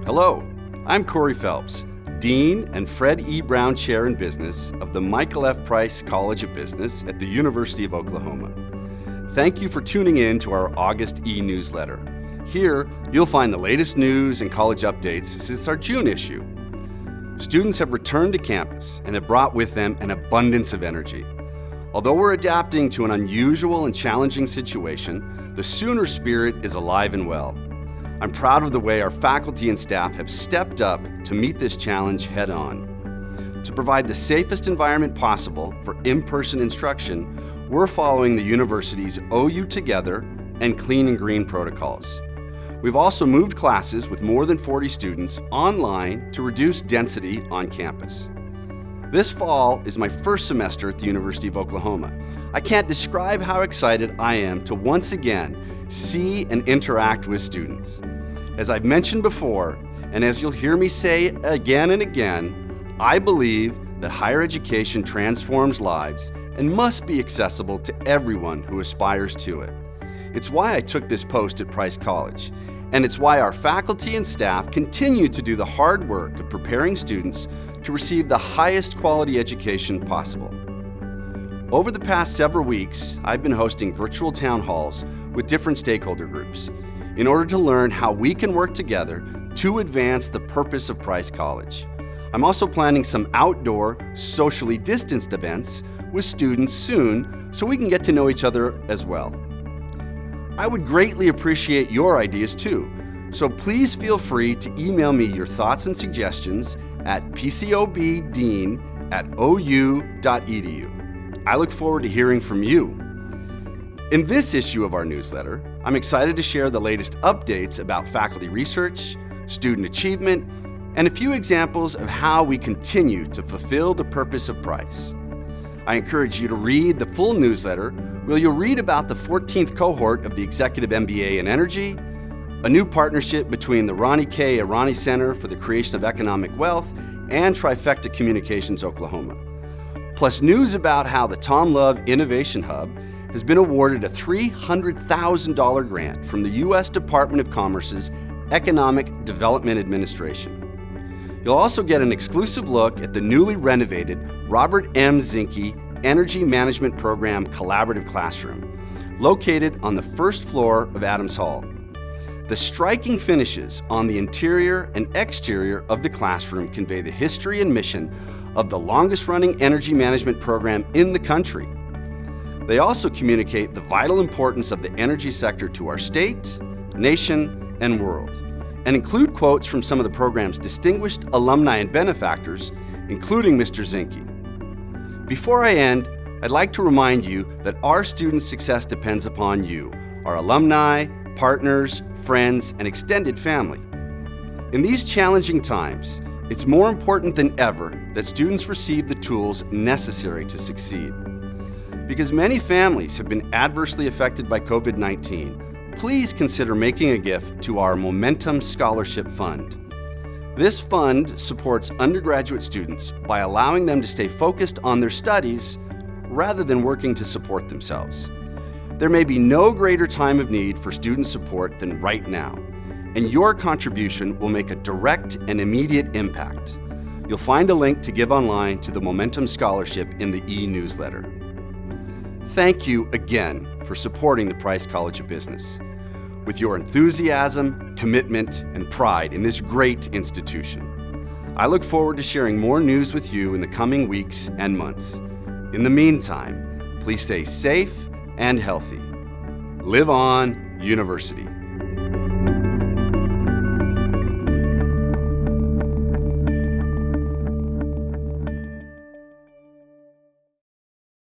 Hello, I'm Corey Phelps, Dean and Fred E. Brown Chair in Business of the Michael F. Price College of Business at the University of Oklahoma. Thank you for tuning in to our August e-newsletter. Here, you'll find the latest news and college updates since our June issue. Students have returned to campus and have brought with them an abundance of energy. Although we're adapting to an unusual and challenging situation, the Sooner spirit is alive and well. I'm proud of the way our faculty and staff have stepped up to meet this challenge head on. To provide the safest environment possible for in-person instruction, we're following the university's OU Together and Clean and Green protocols. We've also moved classes with more than 40 students online to reduce density on campus. This fall is my first semester at the University of Oklahoma. I can't describe how excited I am to once again see and interact with students. As I've mentioned before, and as you'll hear me say again and again, I believe that higher education transforms lives and must be accessible to everyone who aspires to it. It's why I took this post at Price College, and it's why our faculty and staff continue to do the hard work of preparing students to receive the highest quality education possible. Over the past several weeks, I've been hosting virtual town halls with different stakeholder groups in order to learn how we can work together to advance the purpose of Price College. I'm also planning some outdoor, socially distanced events with students soon so we can get to know each other as well. I would greatly appreciate your ideas too, so please feel free to email me your thoughts and suggestions at pcobdean@ou.edu. I look forward to hearing from you. In this issue of our newsletter, I'm excited to share the latest updates about faculty research, student achievement, and a few examples of how we continue to fulfill the purpose of Price. I encourage you to read the full newsletter, where you'll read about the 14th cohort of the Executive MBA in Energy, a new partnership between the Ronnie K. Arani Center for the Creation of Economic Wealth and Trifecta Communications Oklahoma, plus news about how the Tom Love Innovation Hub has been awarded a $300,000 grant from the U.S. Department of Commerce's Economic Development Administration. You'll also get an exclusive look at the newly renovated Robert M. Zinke Energy Management Program Collaborative Classroom, located on the first floor of Adams Hall. The striking finishes on the interior and exterior of the classroom convey the history and mission of the longest-running energy management program in the country. They also communicate the vital importance of the energy sector to our state, nation, and world, and include quotes from some of the program's distinguished alumni and benefactors, including Mr. Zinke. Before I end, I'd like to remind you that our students' success depends upon you, our alumni, partners, friends, and extended family. In these challenging times, it's more important than ever that students receive the tools necessary to succeed. Because many families have been adversely affected by COVID-19, please consider making a gift to our Momentum Scholarship Fund. This fund supports undergraduate students by allowing them to stay focused on their studies rather than working to support themselves. There may be no greater time of need for student support than right now, and your contribution will make a direct and immediate impact. You'll find a link to give online to the Momentum Scholarship in the e-newsletter. Thank you again for supporting the Price College of Business. With your enthusiasm, commitment, and pride in this great institution, I look forward to sharing more news with you in the coming weeks and months. In the meantime, please stay safe and healthy. Live on, University.